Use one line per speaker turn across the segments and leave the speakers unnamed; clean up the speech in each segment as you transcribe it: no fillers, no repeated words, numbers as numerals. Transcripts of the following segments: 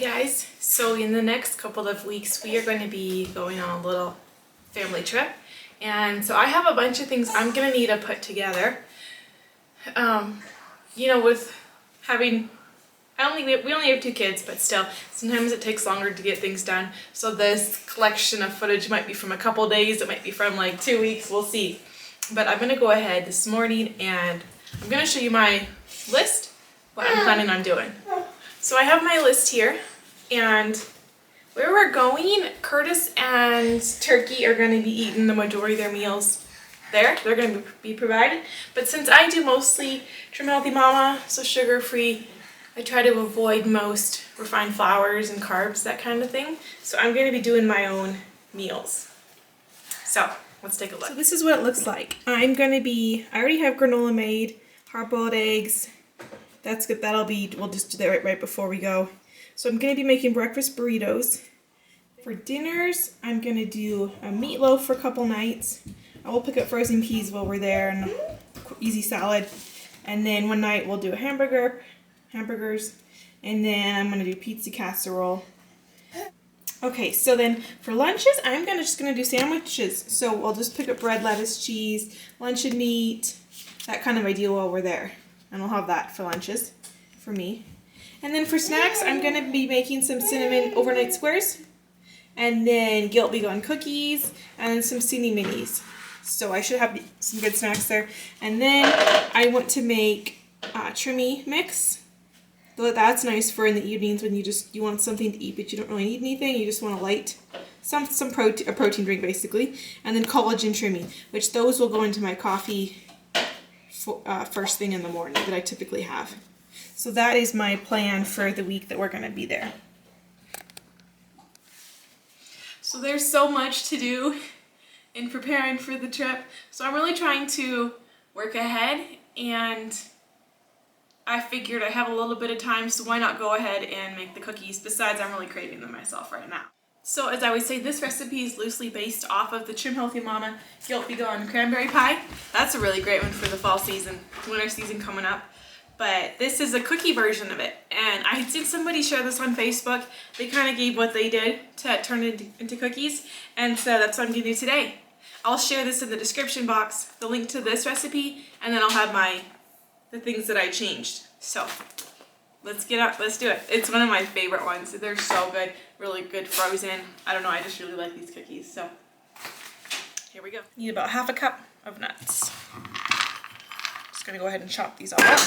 guys, so in the next couple of weeks we are going to be going on a little family trip, and so I have a bunch of things I'm going to need to put together. You know, with having we only have 2 kids, but still sometimes it takes longer to get things done. So this collection of footage might be from a couple days, it might be from like 2 weeks, we'll see. But I'm going to go ahead this morning and I'm going to show you my list, what I'm planning on doing. So I have my list here, and where we're going, Curtis and Turkey are going to be eating the majority of their meals there. They're going to be provided. But since I do mostly Trim Healthy Mama, so sugar-free, I try to avoid most refined flours and carbs, that kind of thing. So I'm going to be doing my own meals. So let's take a look. So this is what it looks like. I already have granola made, hard-boiled eggs. That's good. We'll just do that right before we go. So I'm going to be making breakfast burritos. For dinners, I'm going to do a meatloaf for a couple nights. I will pick up frozen peas while we're there and easy salad. And then one night we'll do a hamburgers. And then I'm going to do pizza casserole. Okay, so then for lunches, I'm just going to do sandwiches. So we'll just pick up bread, lettuce, cheese, luncheon meat, that kind of idea while we're there. And I'll have that for lunches for me. And then for snacks, I'm going to be making some cinnamon overnight squares. And then Gil will be going cookies and some Cine Minis. So I should have some good snacks there. And then I want to make Trimmy mix. That's nice for in the evenings when you want something to eat, but you don't really need anything. You just want a light, a protein drink basically. And then collagen Trimmy, which those will go into my coffee first thing in the morning that I typically have. So that is my plan for the week that we're going to be there. So there's so much to do in preparing for the trip. So I'm really trying to work ahead, and I figured I have a little bit of time, so why not go ahead and make the cookies? Besides, I'm really craving them myself right now. So as I always say, this recipe is loosely based off of the Trim Healthy Mama Guilt-Be Gone cranberry pie. That's a really great one for the fall season, winter season coming up. But this is a cookie version of it. And I did somebody share this on Facebook. They kind of gave what they did to turn it into cookies. And so that's what I'm going to do today. I'll share this in the description box, the link to this recipe, and then I'll have the things that I changed. So let's do it. It's one of my favorite ones. They're so good, really good frozen. I don't know, I just really like these cookies. So here we go. Need about half a cup of nuts. Just gonna go ahead and chop these all up.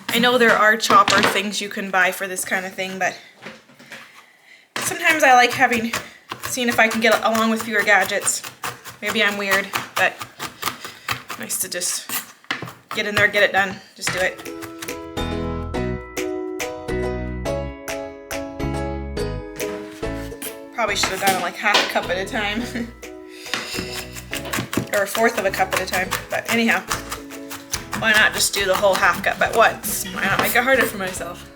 I know there are chopper things you can buy for this kind of thing, but sometimes I like seeing if I can get along with fewer gadgets. Maybe I'm weird, but nice to just get in there, get it done, just do it. Probably should have done it like half a cup at a time. Or a fourth of a cup at a time, but anyhow. Why not just do the whole half cup at once? Why not make it harder for myself?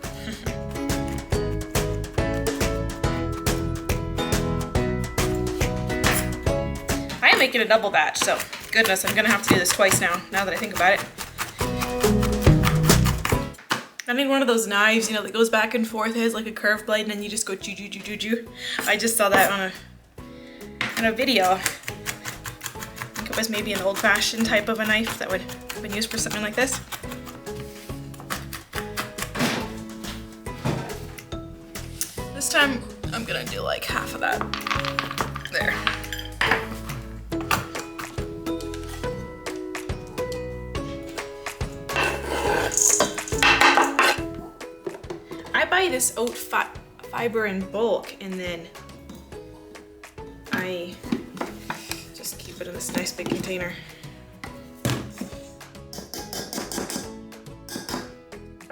I am making a double batch, so goodness, I'm gonna have to do this twice now that I think about it. I need one of those knives, that goes back and forth. It has like a curved blade, and then you just go choo choo choo choo choo. I just saw that on a video. I think it was maybe an old-fashioned type of a knife that would have been used for something like this. This time I'm gonna do like half of that. There. I buy this oat fiber in bulk, and then I just keep it in this nice big container.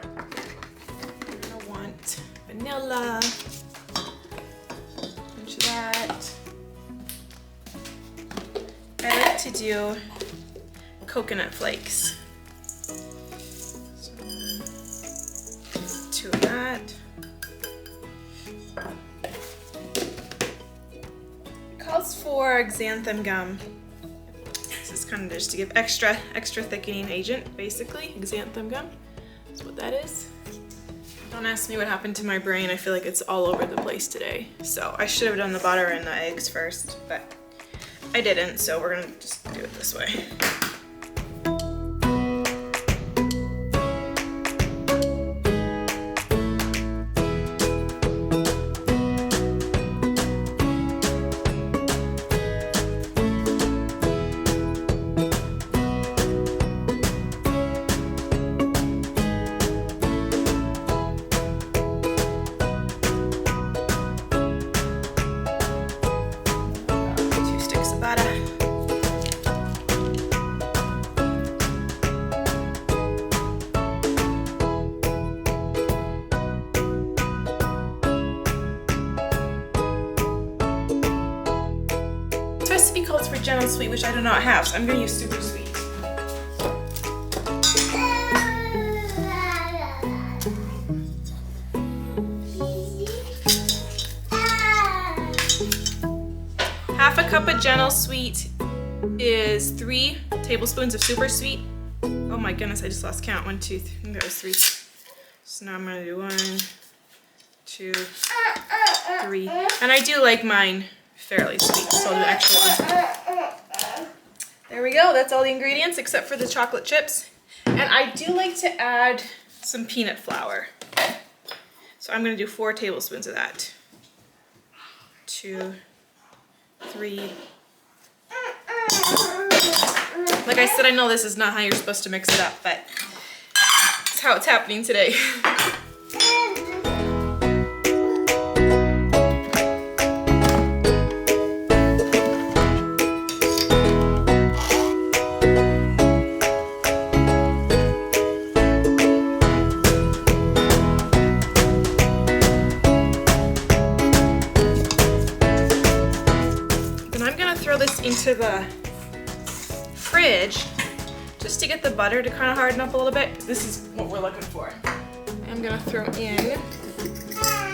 I want vanilla, a bunch of that. I like to do coconut flakes. So, 2 of that. It calls for xanthan gum. This is kind of just to give extra thickening agent, basically. Xanthan gum. That's what that is. Don't ask me what happened to my brain. I feel like it's all over the place today. So I should have done the butter and the eggs first, but I didn't, so we're gonna just do it this way. Calls for gentle sweet, which I do not have, so I'm going to use super sweet. Half a cup of gentle sweet is 3 tablespoons of super sweet. Oh my goodness, I just lost count. 1, 2, 3. I think that was 3. So now I'm going to do 1, 2, 3. And I do like mine fairly sweet, so I'll do extra one. There we go, that's all the ingredients except for the chocolate chips. And I do like to add some peanut flour. So I'm gonna do 4 tablespoons of that. 2, 3. Like I said, I know this is not how you're supposed to mix it up, but it's how it's happening today. Into the fridge just to get the butter to kind of harden up a little bit. This is what we're looking for. I'm gonna throw in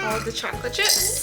all of the chocolate chips.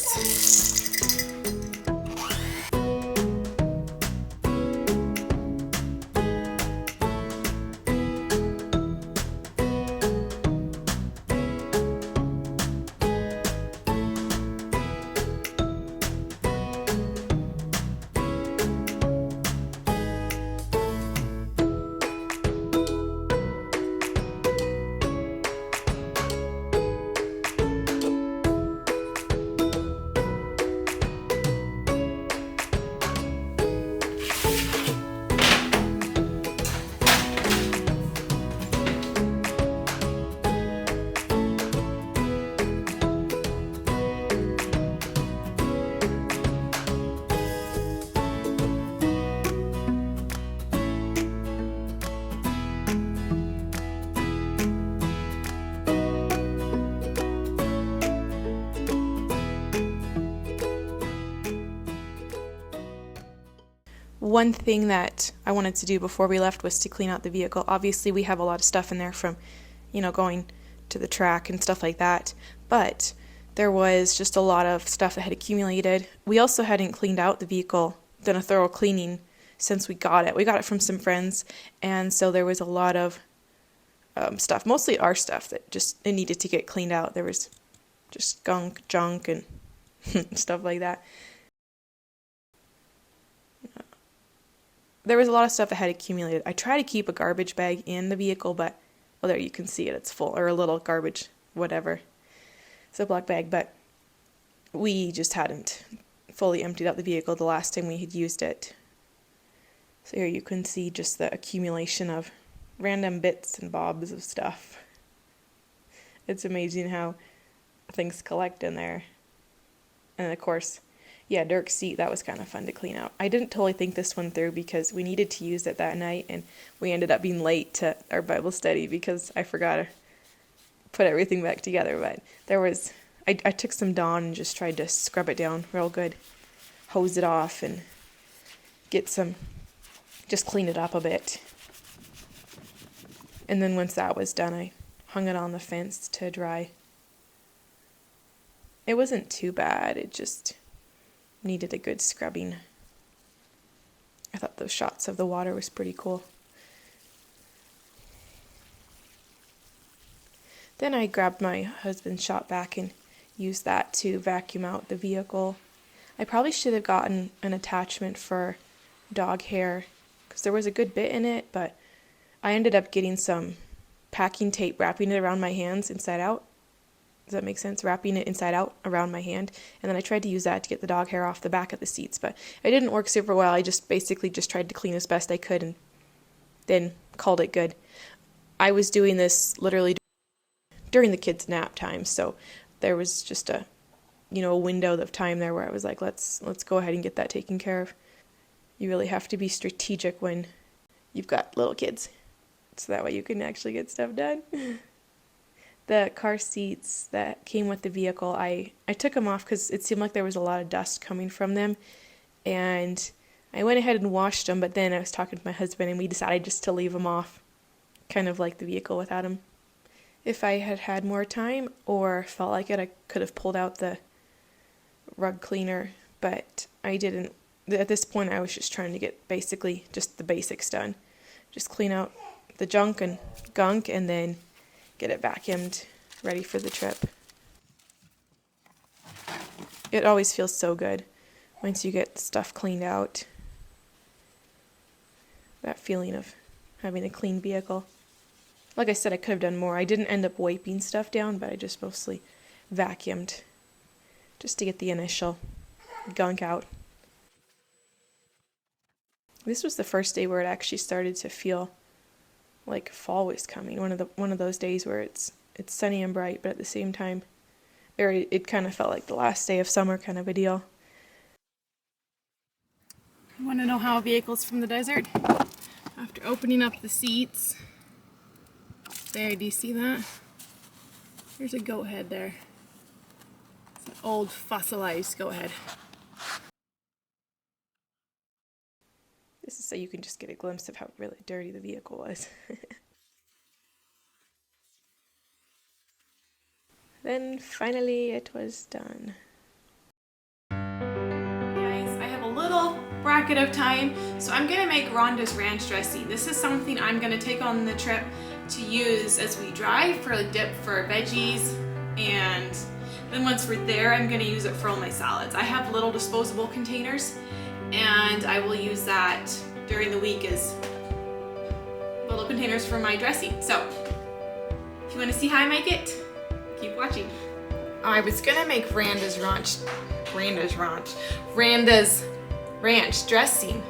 One thing that I wanted to do before we left was to clean out the vehicle. Obviously, we have a lot of stuff in there from, going to the track and stuff like that. But there was just a lot of stuff that had accumulated. We also hadn't cleaned out the vehicle, done a thorough cleaning since we got it. We got it from some friends, and so there was a lot of stuff, mostly our stuff, that it needed to get cleaned out. There was just junk, and stuff like that. There was a lot of stuff that had accumulated. I try to keep a garbage bag in the vehicle, but, well, there you can see it. It's full, or a little garbage, whatever, Ziploc bag. But we just hadn't fully emptied out the vehicle the last time we had used it. So here you can see just the accumulation of random bits and bobs of stuff. It's amazing how things collect in there. And of course, yeah, Dirk's seat, that was kind of fun to clean out. I didn't totally think this one through because we needed to use it that night, and we ended up being late to our Bible study because I forgot to put everything back together. But I took some Dawn and just tried to scrub it down real good, hose it off, and just clean it up a bit. And then once that was done, I hung it on the fence to dry. It wasn't too bad, it just needed a good scrubbing. thought those shots of the water was pretty cool. Then I grabbed my husband's shop vac and used that to vacuum out the vehicle. I probably should have gotten an attachment for dog hair because there was a good bit in it, but I ended up getting some packing tape, wrapping it around my hands inside out. Does that make sense? Wrapping it inside out around my hand. And then I tried to use that to get the dog hair off the back of the seats, but it didn't work super well. I just basically just tried to clean as best I could and then called it good. I was doing this literally during the kids' nap time, so there was just a window of time there where I was like, let's go ahead and get that taken care of. You really have to be strategic when you've got little kids, so that way you can actually get stuff done. The car seats that came with the vehicle, I took them off because it seemed like there was a lot of dust coming from them, and I went ahead and washed them, but then I was talking to my husband and we decided just to leave them off, kind of like the vehicle without them. If I had had more time or felt like it, I could have pulled out the rug cleaner, but I didn't. At this point, I was just trying to get basically just the basics done. Just clean out the junk and gunk and then get it vacuumed, ready for the trip. It always feels so good once you get stuff cleaned out. That feeling of having a clean vehicle. Like I said, I could have done more. I didn't end up wiping stuff down, but I just mostly vacuumed just to get the initial gunk out. This was the first day where it actually started to feel like fall was coming. One of those days where it's sunny and bright, but at the same time, it kind of felt like the last day of summer kind of a deal. You want to know how a vehicle's from the desert? After opening up the seats, there, do you see that? There's a goat head there. It's an old fossilized goat head. This is so you can just get a glimpse of how really dirty the vehicle was. Then finally it was done. Guys, I have a little bracket of time, so I'm gonna make Rhonda's ranch dressing. This is something I'm gonna take on the trip to use as we drive for a dip for veggies, and then once we're there, I'm gonna use it for all my salads. I have little disposable containers, and I will use that during the week as little containers for my dressing. So if you want to see how I make it, keep watching. I was gonna make Rhonda's ranch dressing.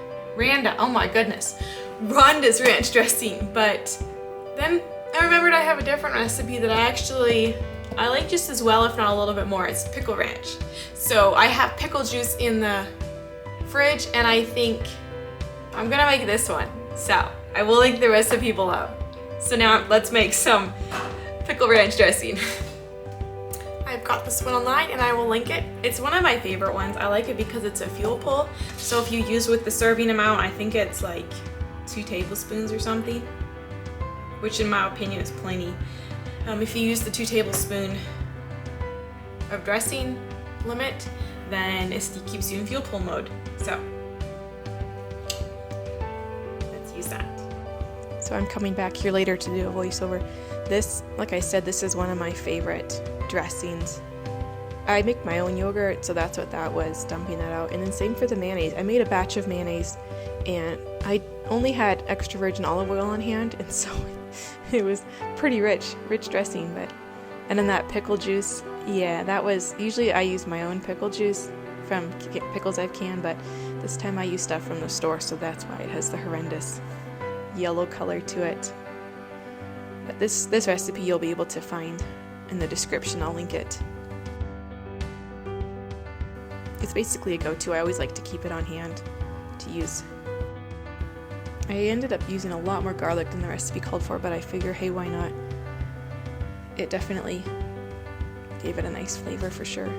Oh my goodness, Rhonda's ranch dressing. But then I remembered I have a different recipe that I like just as well, if not a little bit more. It's pickle ranch. So I have pickle juice in the fridge, and I think I'm gonna make this one. So I will link the recipe below. So now let's make some pickle ranch dressing. I've got this one online and I will link it. It's one of my favorite ones. I like it because it's a fuel pull. So if you use with the serving amount, I think it's like 2 tablespoons or something, which in my opinion is plenty. If you use the 2 tablespoon of dressing limit, then it keeps you in fuel pull mode. So let's use that. So I'm coming back here later to do a voiceover. This, like I said, this is one of my favorite dressings. I make my own yogurt, so that's what that was, dumping that out. And then same for the mayonnaise. I made a batch of mayonnaise and I only had extra virgin olive oil on hand, and so it was pretty rich dressing. And then that pickle juice, yeah, that was, usually I use my own pickle juice from pickles I've canned, but this time I use stuff from the store, so that's why it has the horrendous yellow color to it. But this recipe you'll be able to find in the description. I'll link it. It's basically a go-to. I always like to keep it on hand to use. I ended up using a lot more garlic than the recipe called for, but I figure, hey, why not? It definitely gave it a nice flavor for sure.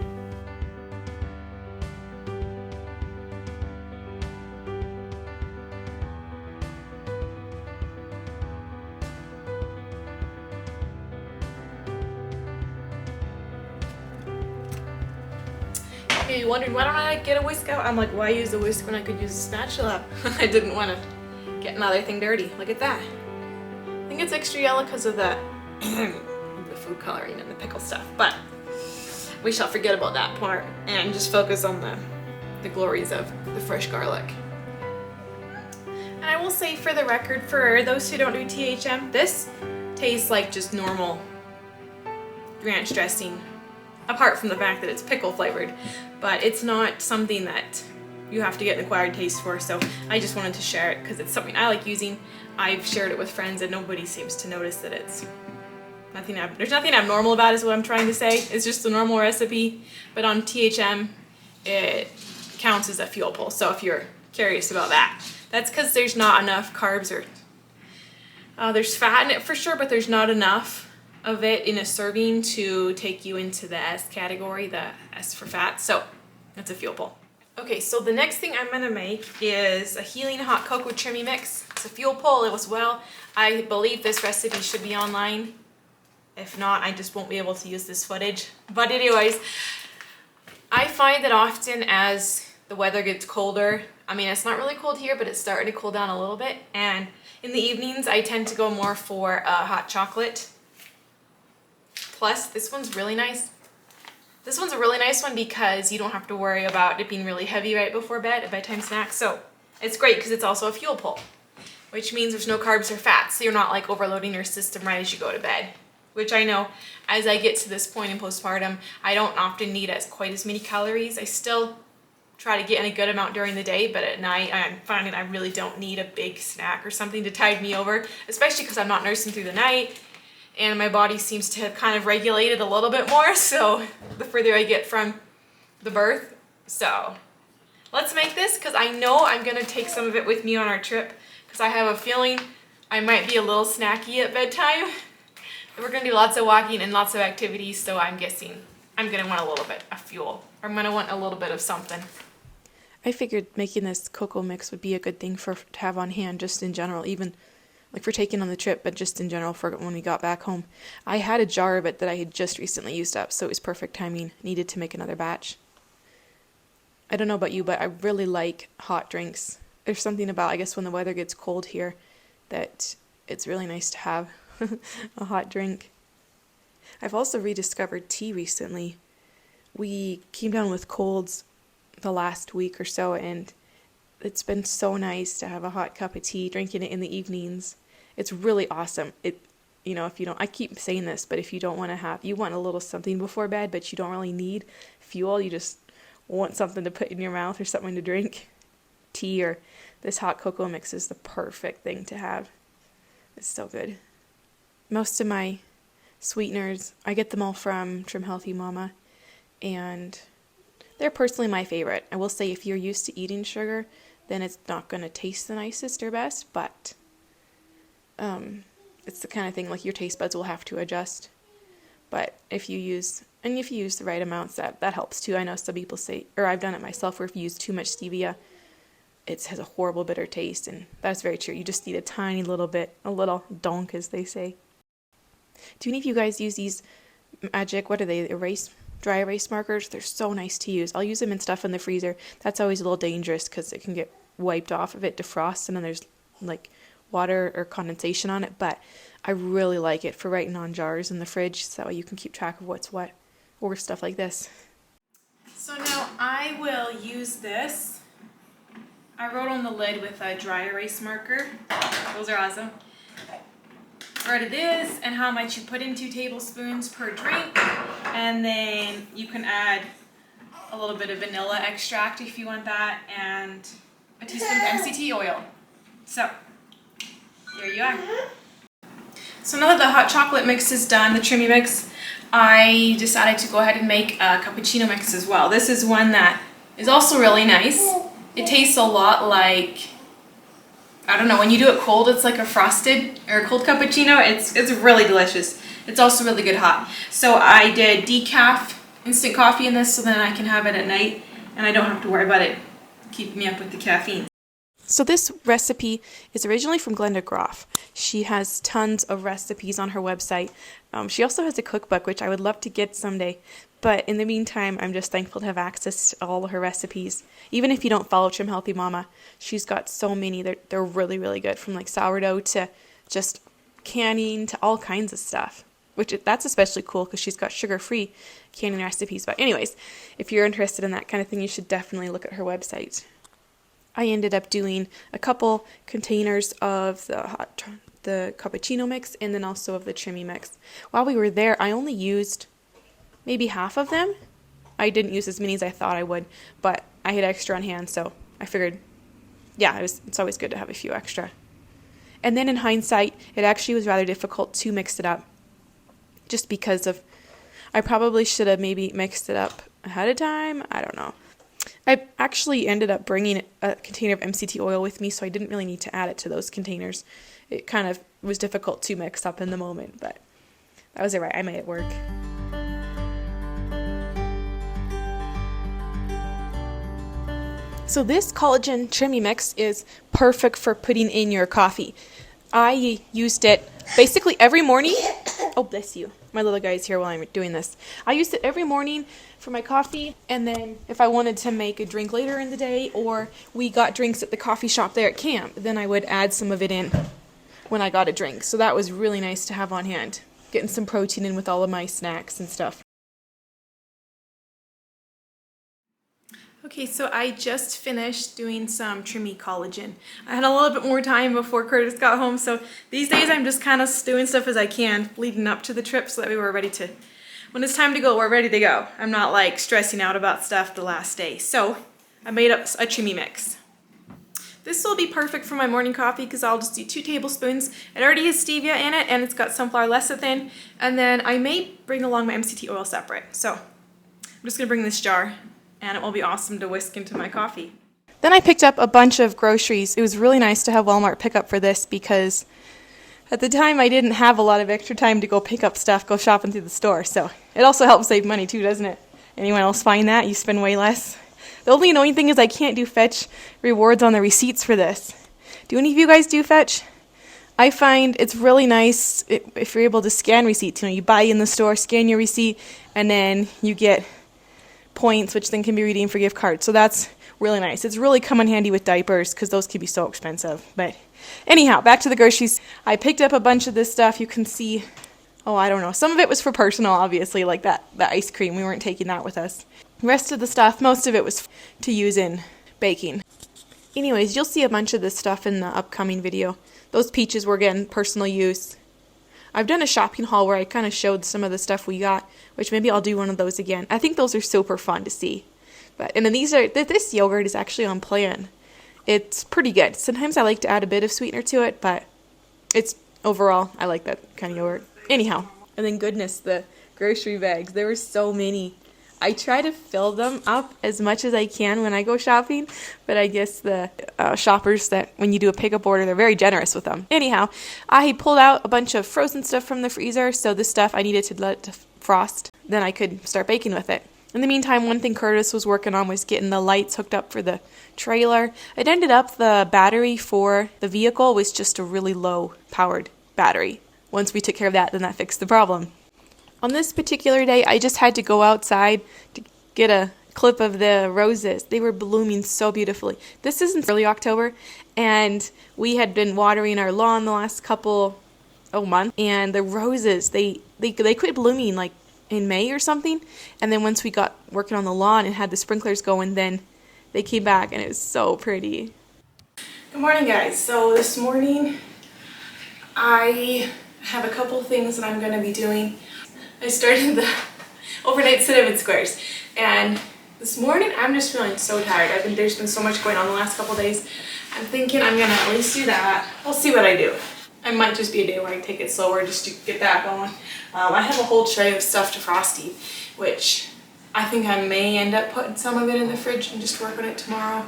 Okay, you wondered why don't I get a whisk out? I'm like, why use a whisk when I could use a spatula? I didn't want to get another thing dirty. Look at that. I think it's extra yellow because of the food coloring and the pickle stuff, but we shall forget about that part and just focus on the glories of the fresh garlic. And I will say, for the record, for those who don't do THM, this tastes like just normal ranch dressing, apart from the fact that it's pickle flavored, but it's not something that you have to get an acquired taste for, so I just wanted to share it because it's something I like using. I've shared it with friends and nobody seems to notice that it's there's nothing abnormal about it, is what I'm trying to say. It's just a normal recipe, but on THM it counts as a fuel pull, so if you're curious about that, that's because there's not enough carbs, or there's fat in it for sure, but there's not enough of it in a serving to take you into the S category, the S for fat, so that's a fuel pull. Okay, so the next thing I'm gonna make is a healing hot cocoa trimmy mix. It's a fuel pull as well. I believe this recipe should be online. If not, I just won't be able to use this footage. But anyways, I find that often as the weather gets colder, I mean, it's not really cold here, but it's starting to cool down a little bit. And in the evenings, I tend to go more for hot chocolate. Plus, this one's really nice. This one's a really nice one because you don't have to worry about it being really heavy right before bed, a bedtime snack. So it's great because it's also a fuel pull, which means there's no carbs or fats. So you're not like overloading your system right as you go to bed. Which I know, as I get to this point in postpartum, I don't often need quite as many calories. I still try to get in a good amount during the day, but at night I'm finding I really don't need a big snack or something to tide me over, especially because I'm not nursing through the night and my body seems to have kind of regulated a little bit more, so the further I get from the birth. So let's make this, because I know I'm going to take some of it with me on our trip, because I have a feeling I might be a little snacky at bedtime. We're going to do lots of walking and lots of activities, so I'm guessing I'm going to want a little bit of fuel. Or I'm going to want a little bit of something. I figured making this cocoa mix would be a good thing to have on hand just in general, even like for taking on the trip, but just in general for when we got back home. I had a jar of it that I had just recently used up, so it was perfect timing. Needed to make another batch. I don't know about you, but I really like hot drinks. There's something about, I guess, when the weather gets cold here, that it's really nice to have a hot drink. I've also rediscovered tea recently. We came down with colds the last week or so, and it's been so nice to have a hot cup of tea, drinking it in the evenings. It's really awesome. If you don't, I keep saying this, but if you don't want to have, you want a little something before bed, but you don't really need fuel, you just want something to put in your mouth or something to drink, tea or this hot cocoa mix is the perfect thing to have. It's so good. Most of my sweeteners, I get them all from Trim Healthy Mama, and they're personally my favorite. I will say if you're used to eating sugar, then it's not going to taste the nicest or best, but it's the kind of thing like your taste buds will have to adjust. But if you use the right amounts, that helps too. I know some people say, or I've done it myself, where if you use too much stevia, it has a horrible bitter taste, and that's very true. You just need a tiny little bit, a little donk, as they say. Do any of you guys use these magic, what are they, dry erase markers? They're so nice to use. I'll use them in stuff in the freezer. That's always a little dangerous because it can get wiped off if it defrosts and then there's like water or condensation on it, but I really like it for writing on jars in the fridge, so that way you can keep track of what's what, or stuff like this. So now I will use this. I wrote on the lid with a dry erase marker. Those are awesome. What it is and how much you put in, 2 tablespoons per drink, and then you can add a little bit of vanilla extract if you want that, and a teaspoon of MCT oil. So there you are. So now that the hot chocolate mix is done, the trimmy mix, I decided to go ahead and make a cappuccino mix as well. This is one that is also really nice. It tastes a lot like, I don't know, when you do it cold, it's like a frosted or a cold cappuccino. It's really delicious. It's also really good hot. So I did decaf instant coffee in this so then I can have it at night and I don't have to worry about it keeping me up with the caffeine. So this recipe is originally from Glenda Groff. She has tons of recipes on her website. She also has a cookbook, which I would love to get someday. But in the meantime, I'm just thankful to have access to all of her recipes. Even if you don't follow Trim Healthy Mama, she's got so many. They're really, really good, from like sourdough to just canning to all kinds of stuff. That's especially cool because she's got sugar-free canning recipes. But anyways, if you're interested in that kind of thing, you should definitely look at her website. I ended up doing a couple containers of the Cuppachino mix and then also of the Trimmy mix. While we were there, I only used maybe half of them. I didn't use as many as I thought I would, but I had extra on hand, so I figured, yeah, it's always good to have a few extra. And then in hindsight, it actually was rather difficult to mix it up, just because I probably should have maybe mixed it up ahead of time. I don't know. I actually ended up bringing a container of MCT oil with me, so I didn't really need to add it to those containers. It kind of was difficult to mix up in the moment, but that was alright. I made it work. So this collagen Trimmy mix is perfect for putting in your coffee. I used it basically every morning. Oh, bless you. My little guy's here while I'm doing this. I used it every morning for my coffee, and then if I wanted to make a drink later in the day, or we got drinks at the coffee shop there at camp, then I would add some of it in when I got a drink. So that was really nice to have on hand, getting some protein in with all of my snacks and stuff. Okay, so I just finished doing some Trimmy collagen. I had a little bit more time before Curtis got home, so these days I'm just kind of doing stuff as I can leading up to the trip so that we were ready to, when it's time to go, we're ready to go. I'm not like stressing out about stuff the last day. So I made up a Trimmy mix. This will be perfect for my morning coffee because I'll just do 2 tablespoons. It already has stevia in it and it's got sunflower lecithin, and then I may bring along my MCT oil separate. So I'm just gonna bring this jar, and it will be awesome to whisk into my coffee. Then I picked up a bunch of groceries. It was really nice to have Walmart pick up for this because at the time I didn't have a lot of extra time to go pick up stuff, go shopping through the store. So it also helps save money too, doesn't it? Anyone else find that? You spend way less. The only annoying thing is I can't do fetch rewards on the receipts for this. Do any of you guys do fetch? I find it's really nice if you're able to scan receipts. You buy in the store, scan your receipt, and then you get points, which then can be redeemed for gift cards. So that's really nice. It's really come in handy with diapers because those can be so expensive. But anyhow, back to the groceries. I picked up a bunch of this stuff. You can see, I don't know. Some of it was for personal, obviously, like the ice cream. We weren't taking that with us. The rest of the stuff, most of it was to use in baking. Anyways, you'll see a bunch of this stuff in the upcoming video. Those peaches were again personal use. I've done a shopping haul where I kind of showed some of the stuff we got, which maybe I'll do one of those again. I think those are super fun to see. And then this yogurt is actually on plan. It's pretty good. Sometimes I like to add a bit of sweetener to it, but overall, I like that kind of yogurt. Anyhow, and then goodness, the grocery bags. There were so many. I try to fill them up as much as I can when I go shopping, but I guess the shoppers that when you do a pickup order, they're very generous with them. Anyhow, I pulled out a bunch of frozen stuff from the freezer, so this stuff I needed to let it frost, then I could start baking with it. In the meantime, one thing Curtis was working on was getting the lights hooked up for the trailer. It ended up the battery for the vehicle was just a really low powered battery. Once we took care of that, then that fixed the problem. On this particular day, I just had to go outside to get a clip of the roses. They were blooming so beautifully. This isn't early October, and we had been watering our lawn the last couple months, and the roses, they quit blooming like in May or something, and then once we got working on the lawn and had the sprinklers going, then they came back, and it was so pretty. Good morning, guys. So this morning, I have a couple things that I'm going to be doing. I started the overnight cinnamon squares, and this morning I'm just feeling so tired. There's been so much going on the last couple days. I'm thinking I'm gonna at least do that. We'll see what I do. I might just be a day where I take it slower just to get that going. I have a whole tray of stuff to frosty, which I think I may end up putting some of it in the fridge and just work on it tomorrow.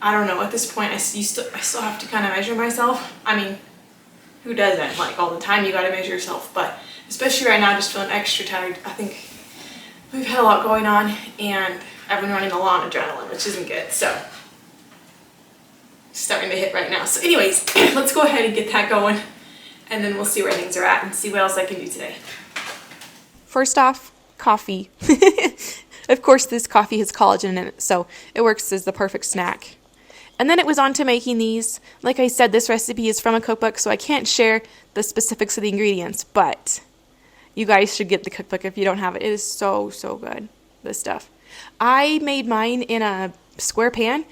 I don't know. At this point, I still have to kind of measure myself. I mean, who doesn't? Like all the time, you got to measure yourself, but especially right now, just feeling extra tired. I think we've had a lot going on, and I've been running low on adrenaline, which isn't good. So starting to hit right now. So anyways, let's go ahead and get that going, and then we'll see where things are at and see what else I can do today. First off, coffee. Of course, this coffee has collagen in it, so it works as the perfect snack. And then it was on to making these. Like I said, this recipe is from a cookbook, so I can't share the specifics of the ingredients, but you guys should get the cookbook if you don't have it. It is so, so good, this stuff. I made mine in a square pan.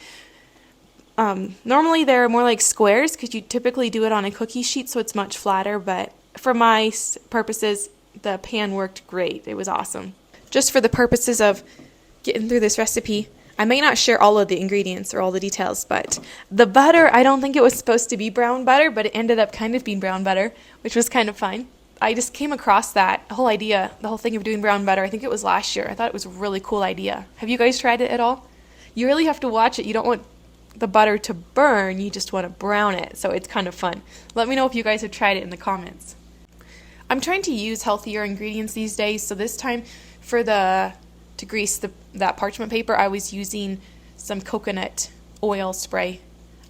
Normally they're more like squares because you typically do it on a cookie sheet, so it's much flatter, but for my purposes, the pan worked great. It was awesome. Just for the purposes of getting through this recipe, I may not share all of the ingredients or all the details, but the butter, I don't think it was supposed to be brown butter, but it ended up kind of being brown butter, which was kind of fun. I just came across that whole idea, the whole thing of doing brown butter. I think it was last year. I thought it was a really cool idea. Have you guys tried it at all? You really have to watch it. You don't want the butter to burn. You just want to brown it, so it's kind of fun. Let me know if you guys have tried it in the comments. I'm trying to use healthier ingredients these days, so this time to grease that parchment paper, I was using some coconut oil spray.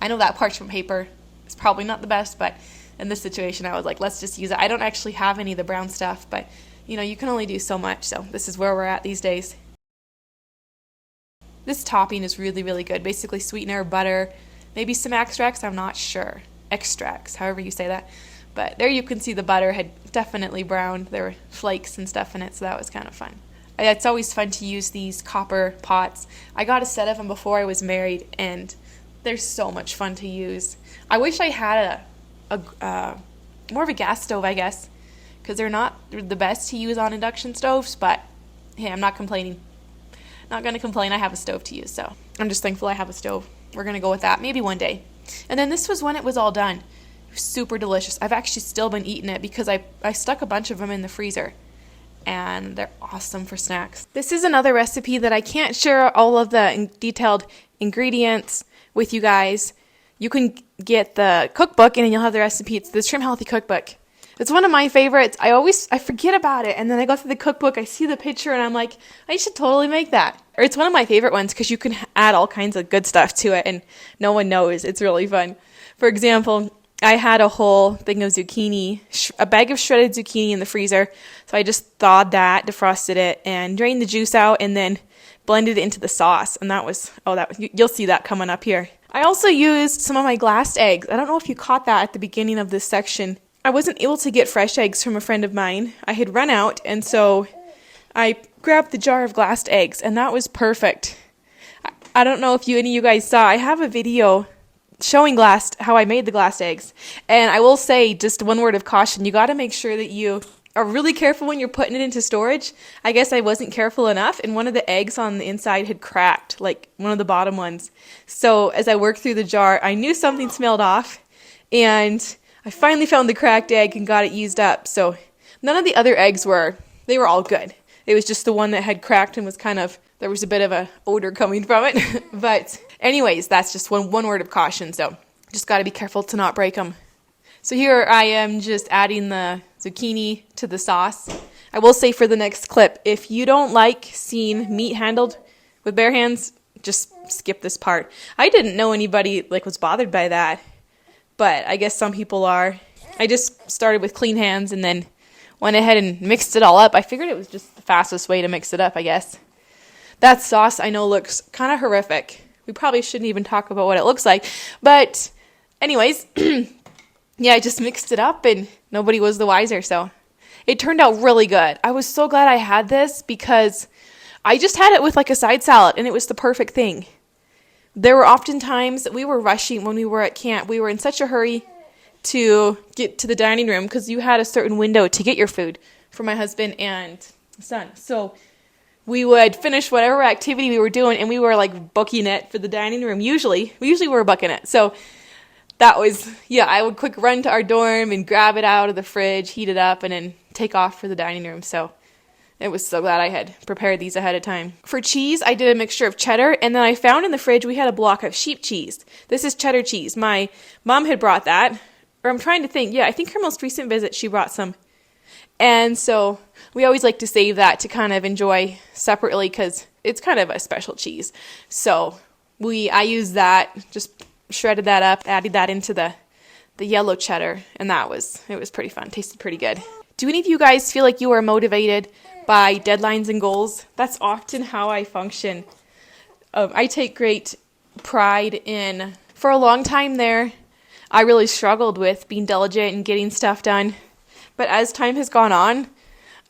I know that parchment paper is probably not the best, but in this situation I was like, let's just use it. I don't actually have any of the brown stuff, but you can only do so much, so this is where we're at these days. This topping is really, really good. Basically sweetener, butter, maybe some extracts, I'm not sure. Extracts, however you say that. But there you can see the butter had definitely browned. There were flakes and stuff in it, so that was kind of fun. It's always fun to use these copper pots. I got a set of them before I was married, and they're so much fun to use. I wish I had a more of a gas stove, I guess, because they're not the best to use on induction stoves, but hey, I'm not complaining. Not going to complain. I have a stove to use, so I'm just thankful I have a stove. We're going to go with that, maybe one day. And then this was when it was all done. It was super delicious. I've actually still been eating it because I stuck a bunch of them in the freezer, and they're awesome for snacks. This is another recipe that I can't share all of the detailed ingredients with you guys. You can get the cookbook and then you'll have the recipe. It's the Trim Healthy Cookbook. It's one of my favorites. I forget about it, and then I go through the cookbook, I see the picture, and I'm like, I should totally make that. Or it's one of my favorite ones because you can add all kinds of good stuff to it and no one knows. It's really fun. For example, I had a whole thing of zucchini, a bag of shredded zucchini in the freezer. So I just thawed that, defrosted it, and drained the juice out, and then blended it into the sauce. And you'll see that coming up here. I also used some of my glassed eggs. I don't know if you caught that at the beginning of this section. I wasn't able to get fresh eggs from a friend of mine. I had run out, and so I grabbed the jar of glassed eggs, and that was perfect. I don't know if any of you guys saw. I have a video showing how I made the glassed eggs. And I will say, just one word of caution, you got to make sure that you are really careful when you're putting it into storage. I guess I wasn't careful enough, and one of the eggs on the inside had cracked, like one of the bottom ones. So as I worked through the jar, I knew something smelled off, and I finally found the cracked egg and got it used up. So none of the other eggs were all good. It was just the one that had cracked and was there was a bit of a odor coming from it. But anyways, that's just one word of caution. So just got to be careful to not break them. So here I am just adding the zucchini to the sauce. I will say for the next clip, if you don't like seeing meat handled with bare hands, just skip this part. I didn't know anybody was bothered by that, but I guess some people are. I just started with clean hands and then went ahead and mixed it all up. I figured it was just the fastest way to mix it up, I guess. That sauce I know looks kind of horrific. We probably shouldn't even talk about what it looks like. But anyways, yeah, I just mixed it up and nobody was the wiser. So it turned out really good. I was so glad I had this because I just had it with a side salad and it was the perfect thing. There were often times that we were rushing when we were at camp. We were in such a hurry to get to the dining room because you had a certain window to get your food for my husband and son. So we would finish whatever activity we were doing and we were booking it for the dining room. We usually were booking it. So that was, I would quick run to our dorm and grab it out of the fridge, heat it up, and then take off for the dining room. So it was so glad I had prepared these ahead of time. For cheese, I did a mixture of cheddar, and then I found in the fridge we had a block of sheep cheese. This is cheddar cheese. My mom had brought that, or I'm trying to think. Yeah, I think her most recent visit, she brought some. And so we always like to save that to kind of enjoy separately because it's kind of a special cheese. So I use that, just shredded that up, added that into the yellow cheddar, and it was pretty fun. Tasted pretty good. Do any of you guys feel like you are motivated by deadlines and goals? That's often how I function. I take great pride in, for a long time there, I really struggled with being diligent and getting stuff done. But as time has gone on,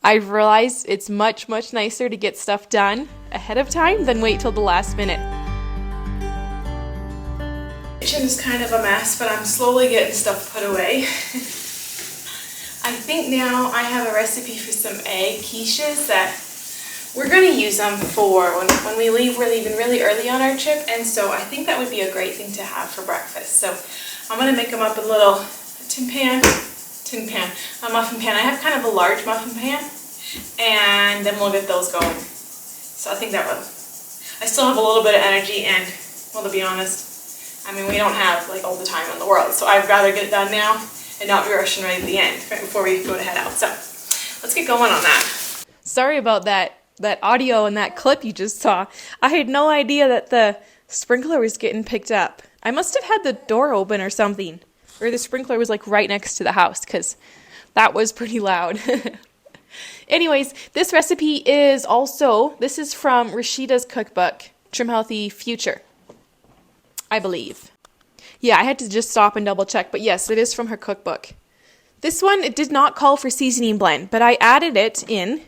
I've realized it's much, much nicer to get stuff done ahead of time than wait till the last minute. The kitchen's kind of a mess, but I'm slowly getting stuff put away. I think now I have a recipe for some egg quiches that we're going to use them for when we leave. We're leaving really early on our trip, and so I think that would be a great thing to have for breakfast. So I'm going to make them up in a little muffin pan. I have kind of a large muffin pan, and then we'll get those going. So I think that will. I still have a little bit of energy, and well, to be honest, I mean, we don't have like all the time in the world, so I'd rather get it done now and not be rushing right at the end, right before we go to head out. So let's get going on that. Sorry about that audio and that clip you just saw. I had no idea that the sprinkler was getting picked up. I must have had the door open or something, or the sprinkler was like right next to the house, because that was pretty loud. Anyways, this recipe is this is from Rashida's cookbook, Trim Healthy Future, I believe. Yeah, I had to just stop and double check, but yes, it is from her cookbook. This one, it did not call for seasoning blend, but I added it in,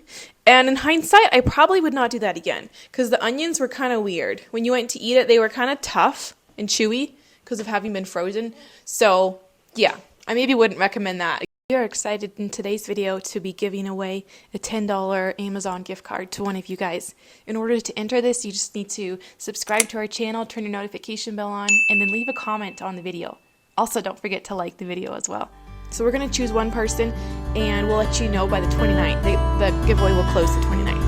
and in hindsight, I probably would not do that again, because the onions were kind of weird. When you went to eat it, they were kind of tough and chewy because of having been frozen. So, yeah, I maybe wouldn't recommend that. We are excited in today's video to be giving away a $10 Amazon gift card to one of you guys. In order to enter this, you just need to subscribe to our channel, turn your notification bell on, and then leave a comment on the video. Also, don't forget to like the video as well. So we're going to choose one person, and we'll let you know by the 29th. The giveaway will close the 29th.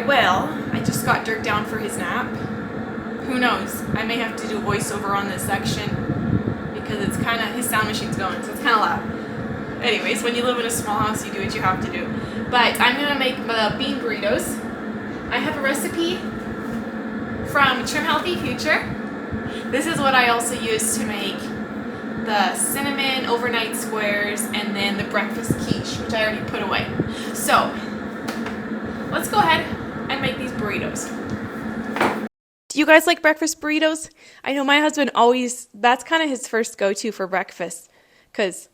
Well, I just got Dirk down for his nap. Who knows? I may have to do voiceover on this section because it's kind of, his sound machine's going, so it's kind of loud. Anyways, when you live in a small house, you do what you have to do. But I'm going to make the bean burritos. I have a recipe from Trim Healthy Future. This is what I also use to make the cinnamon overnight squares and then the breakfast quiche, which I already put away. So, let's go ahead and make these burritos. Do you guys like breakfast burritos? I know my husband that's kind of his first go-to for breakfast, because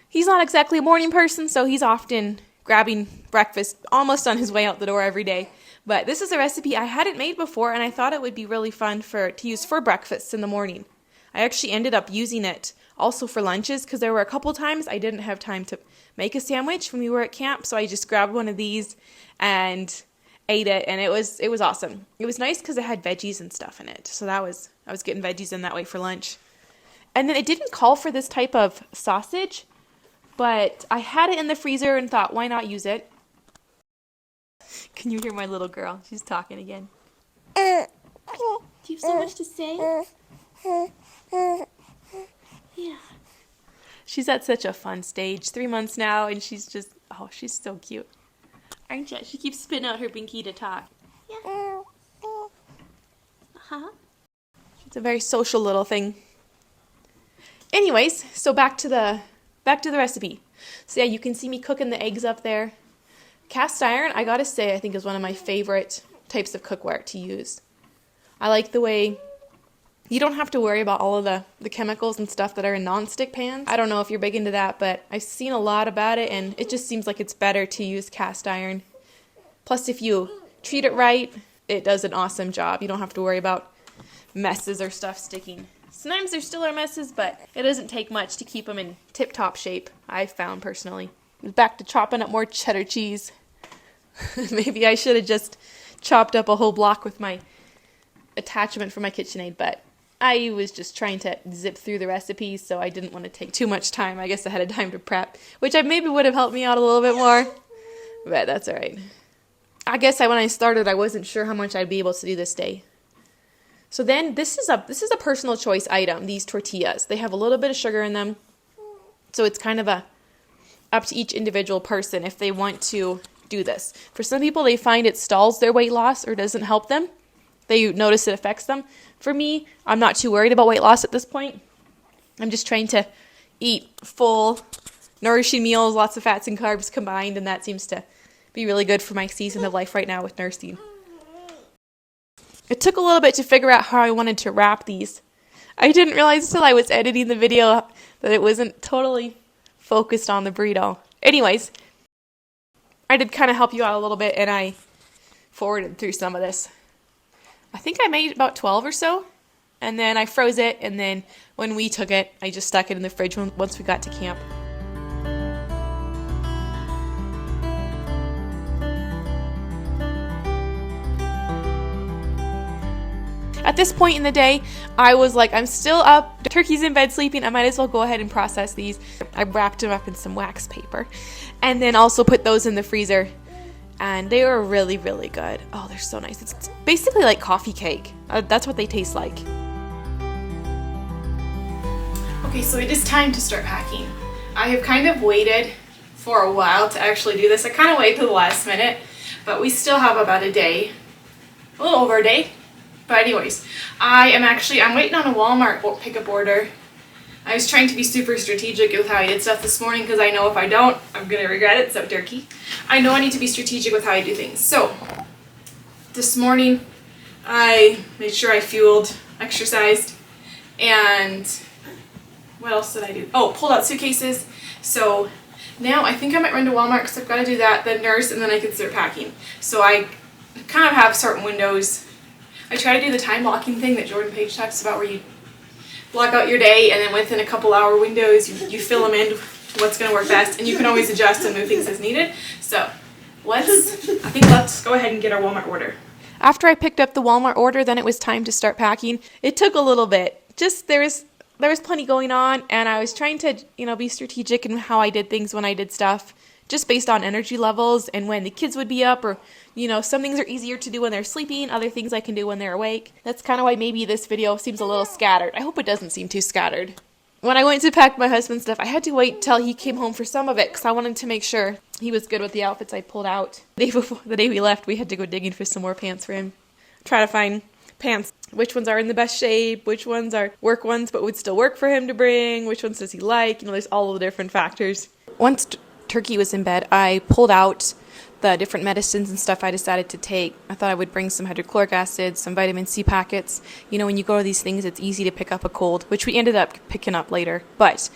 he's not exactly a morning person, so he's often grabbing breakfast almost on his way out the door every day. But this is a recipe I hadn't made before, and I thought it would be really fun to use for breakfast in the morning. I actually ended up using it also for lunches, because there were a couple times I didn't have time to make a sandwich when we were at camp, so I just grabbed one of these and ate it, and it was awesome. It was nice because it had veggies and stuff in it, so I was getting veggies in that way for lunch. And then it didn't call for this type of sausage, but I had it in the freezer and thought, why not use it? Can you hear my little girl? She's talking again. Do you have so much to say? Yeah. She's at such a fun stage, 3 months now, and she's she's so cute. Aren't you? She keeps spitting out her binky to talk. Yeah. Uh-huh. It's a very social little thing. Anyways, so back to the recipe. So yeah, you can see me cooking the eggs up there. Cast iron, I gotta say, I think is one of my favorite types of cookware to use. I like the way you don't have to worry about all of the chemicals and stuff that are in non-stick pans. I don't know if you're big into that, but I've seen a lot about it, and it just seems like it's better to use cast iron. Plus, if you treat it right, it does an awesome job. You don't have to worry about messes or stuff sticking. Sometimes there still are messes, but it doesn't take much to keep them in tip-top shape, I've found personally. Back to chopping up more cheddar cheese. Maybe I should have just chopped up a whole block with my attachment for my KitchenAid, but I was just trying to zip through the recipes, so I didn't want to take too much time. I guess I had time to prep, which maybe would have helped me out a little bit more, but that's all right. I guess when I started, I wasn't sure how much I'd be able to do this day. So then this is a personal choice item, these tortillas. They have a little bit of sugar in them, so it's kind of up to each individual person if they want to do this. For some people, they find it stalls their weight loss or doesn't help them. They notice it affects them. For me, I'm not too worried about weight loss at this point. I'm just trying to eat full, nourishing meals, lots of fats and carbs combined, and that seems to be really good for my season of life right now with nursing. It took a little bit to figure out how I wanted to wrap these. I didn't realize until I was editing the video that it wasn't totally focused on the burrito. Anyways, I did kind of help you out a little bit, and I forwarded through some of this. I think I made about 12 or so, and then I froze it, and then when we took it, I just stuck it in the fridge once we got to camp. At this point in the day, I was like, I'm still up, the turkey's in bed sleeping, I might as well go ahead and process these. I wrapped them up in some wax paper, and then also put those in the freezer. And they were really, really good. Oh, they're so nice. It's basically like coffee cake. That's what they taste like. Okay, so it is time to start packing. I have kind of waited for a while to actually do this. I kind of waited till the last minute, but we still have about a day, a little over a day. But anyways, I'm waiting on a Walmart pickup order. I was trying to be super strategic with how I did stuff this morning because I know if I don't, I'm going to regret it, so turkey. I know I need to be strategic with how I do things. So, this morning, I made sure I fueled, exercised, and what else did I do? Oh, pulled out suitcases. So, now I think I might run to Walmart because I've got to do that, then nurse, and then I can start packing. So, I kind of have certain windows. I try to do the time blocking thing that Jordan Page talks about where you block out your day, and then within a couple hour windows, you fill them in what's going to work best, and you can always adjust and move things as needed. So let's go ahead and get our Walmart order. After I picked up the Walmart order, then it was time to start packing. It took a little bit. Just there was plenty going on, and I was trying to be strategic in how I did things when I did stuff, just based on energy levels and when the kids would be up, or some things are easier to do when they're sleeping, other things I can do when they're awake. That's kind of why maybe this video seems a little scattered. I hope it doesn't seem too scattered. When I went to pack my husband's stuff, I had to wait till he came home for some of it because I wanted to make sure he was good with the outfits I pulled out. The day we left, we had to go digging for some more pants for him. Try to find pants, which ones are in the best shape, which ones are work ones but would still work for him to bring, which ones does he like, there's all the different factors. Once Turkey was in bed, I pulled out the different medicines and stuff I decided to take. I thought I would bring some hydrochloric acid, some vitamin C packets. When you go to these things, it's easy to pick up a cold, which we ended up picking up later. But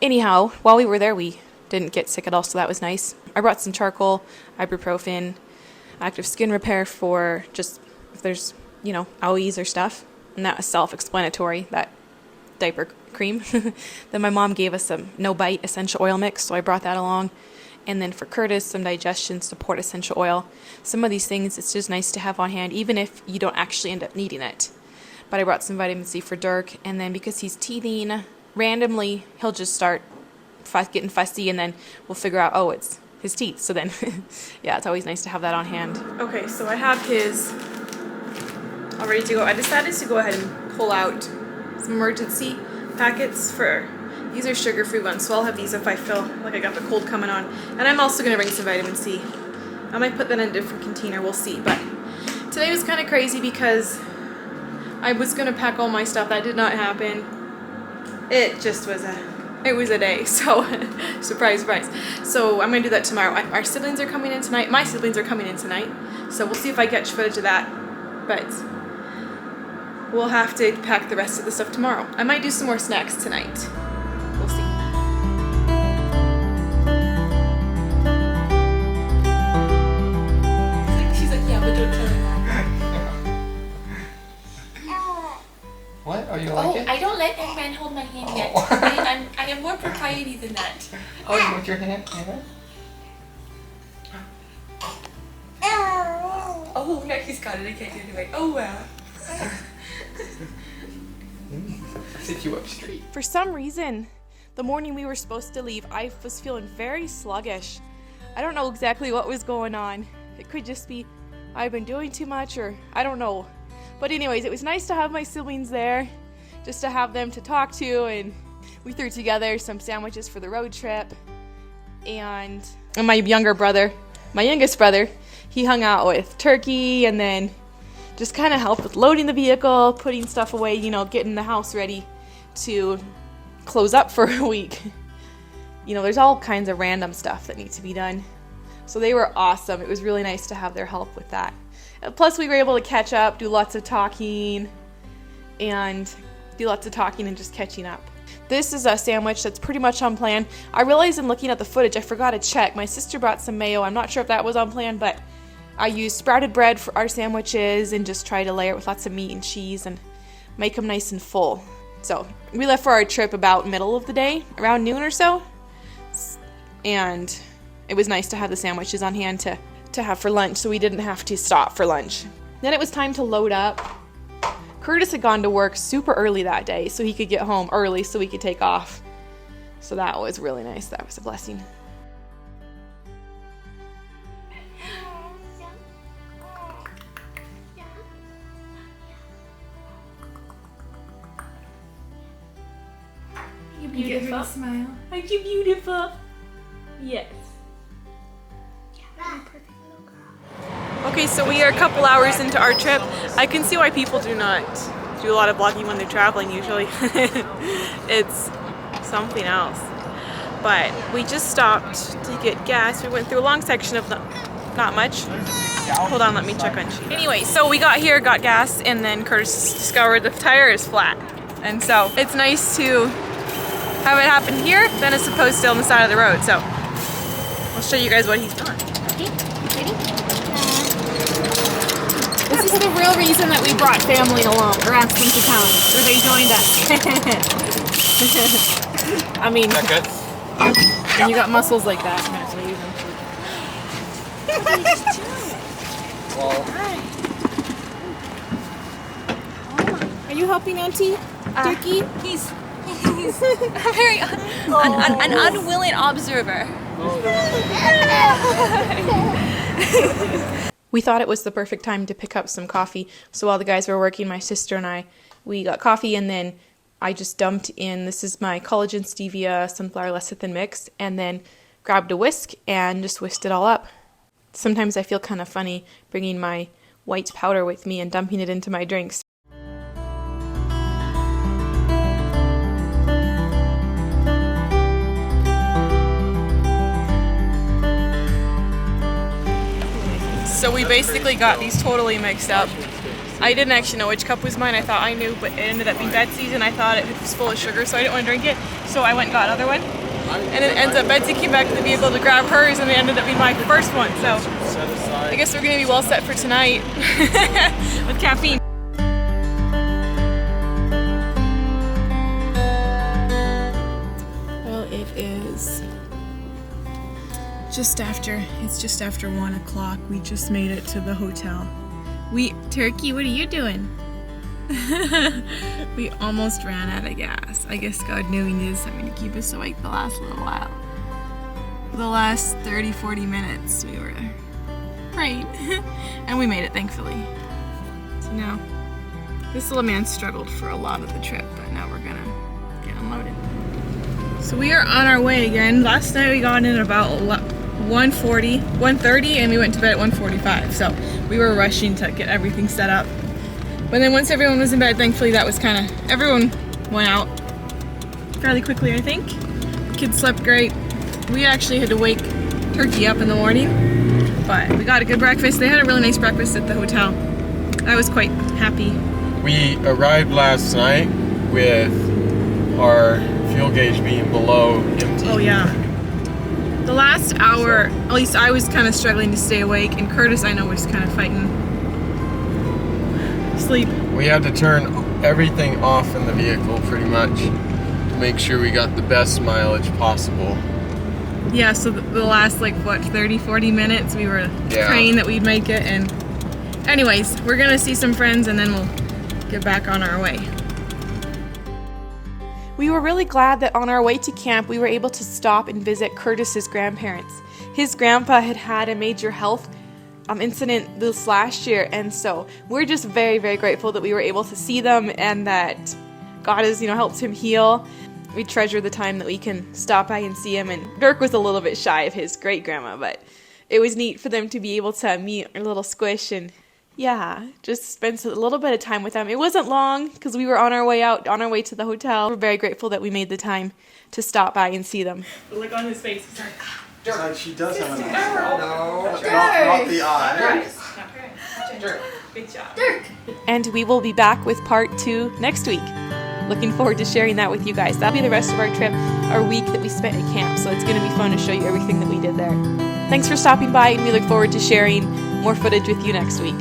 anyhow, while we were there, we didn't get sick at all, so that was nice. I brought some charcoal, ibuprofen, active skin repair for just if there's, owies or stuff. And that was self-explanatory, that diaper cream. Then my mom gave us some no-bite essential oil mix, so I brought that along. And then for Curtis, some digestion support essential oil. Some of these things, it's just nice to have on hand, even if you don't actually end up needing it. But I brought some vitamin C for Dirk, and then because he's teething, randomly, he'll just start getting fussy, and then we'll figure out, oh, it's his teeth. So then, yeah, it's always nice to have that on hand. Okay, so I have his all ready to go. I decided to go ahead and pull out some emergency packets for... These are sugar-free ones, so I'll have these if I feel like I got the cold coming on. And I'm also going to bring some vitamin C. I might put that in a different container, we'll see. But today was kind of crazy because I was going to pack all my stuff. That did not happen. It just was a day, so surprise, surprise. So I'm going to do that tomorrow. Our siblings are coming in tonight. My siblings are coming in tonight. So we'll see if I catch footage of that. But we'll have to pack the rest of the stuff tomorrow. I might do some more snacks tonight. We'll see. She's like, yeah, but don't tell her that.
What? Are you like it?
I don't like
that.
Oh, you want your hand? Oh, now he's got it. I can't get it away. Oh, wow. Sit you up straight.
For some reason, the morning we were supposed to leave, I was feeling very sluggish. I don't know exactly what was going on. It could just be I've been doing too much, or I don't know. But anyways, it was nice to have my siblings there, just to have them to talk to, and we threw together some sandwiches for the road trip. And my youngest brother, he hung out with Turkey and then just kind of helped with loading the vehicle, putting stuff away, you know, getting the house ready to close up for a week. You know, there's all kinds of random stuff that needs to be done. So they were awesome. It was really nice to have their help with that. Plus we were able to catch up, do lots of talking and just catching up. This is a sandwich that's pretty much on plan. I realized in looking at the footage, I forgot to check. My sister brought some mayo. I'm not sure if that was on plan, but I used sprouted bread for our sandwiches and just try to layer it with lots of meat and cheese and make them nice and full. So we left for our trip about middle of the day, around noon or so. And it was nice to have the sandwiches on hand to have for lunch, so we didn't have to stop for lunch. Then it was time to load up. Curtis had gone to work super early that day, so he could get home early so we could take off. So that was really nice. That was a blessing.
You beautiful. Smile.
Aren't you beautiful? Yes. Okay, so we are a couple hours into our trip. I can see why people do not do a lot of vlogging when they're traveling usually. It's something else. But we just stopped to get gas. We went through a long section of not much. Hold on, let me check on sheet. Anyway, so we got here, got gas, and then Curtis discovered the tire is flat. And so it's nice to have it happen here than as opposed to on the side of the road. So I'll show you guys what he's done.
Okay, ready?
This is the real reason that we brought family along, or asked them to come, or they joined us. I mean, when you got muscles like that, you have to use them. Are you helping Auntie Turkey?
He's very an unwilling observer.
We thought it was the perfect time to pick up some coffee. So while the guys were working, my sister and we got coffee, and then I just dumped in, this is my collagen stevia sunflower lecithin mix, and then grabbed a whisk and just whisked it all up. Sometimes I feel kind of funny bringing my white powder with me and dumping it into my drinks. So we basically got these totally mixed up. I didn't actually know which cup was mine. I thought I knew, but it ended up being Betsy's, and I thought it was full of sugar, so I didn't want to drink it. So I went and got another one. And it ends up Betsy came back to the vehicle to grab hers, and it ended up being my first one. So I guess we're going to be well set for tonight with caffeine. Well, it is just after 1 o'clock. We just made it to the hotel. Turkey, what are you doing? We almost ran out of gas. I guess God knew He needed something to keep us awake the last little while. For the last 30-40 minutes we were praying. And we made it, thankfully. So now, this little man struggled for a lot of the trip, but now we're gonna get unloaded. So we are on our way again. Last night we got in at about 1:30, and we went to bed at 1:45. So we were rushing to get everything set up. But then once everyone was in bed, thankfully that was everyone went out fairly quickly, I think. Kids slept great. We actually had to wake Turkey up in the morning, but we got a good breakfast. They had a really nice breakfast at the hotel. I was quite happy.
We arrived last night with our fuel gauge being below empty.
Oh yeah. The last hour, at least I was kind of struggling to stay awake, and Curtis, I know, was kind of fighting sleep.
We had to turn everything off in the vehicle pretty much make sure we got the best mileage possible.
Yeah, so the last 30, 40 minutes we were praying that we'd make it, and anyways, we're gonna see some friends and then we'll get back on our way. We were really glad that on our way to camp we were able to stop and visit Curtis's grandparents. His grandpa had had a major health incident this last year, and so we're just very, very grateful that we were able to see them and that God has, helped him heal. We treasure the time that we can stop by and see him, and Dirk was a little bit shy of his great grandma, but it was neat for them to be able to meet our little squish and just spend a little bit of time with them. It wasn't long because we were on our way to the hotel. We're very grateful that we made the time to stop by and see them. Look on his face. He's like,
She does have an eye.
No.
Not the eye.
good job.
And we will be back with part 2 next week. Looking forward to sharing that with you guys. That'll be the rest of our trip, our week that we spent at camp. So it's going to be fun to show you everything that we did there. Thanks for stopping by, and we look forward to sharing more footage with you next week.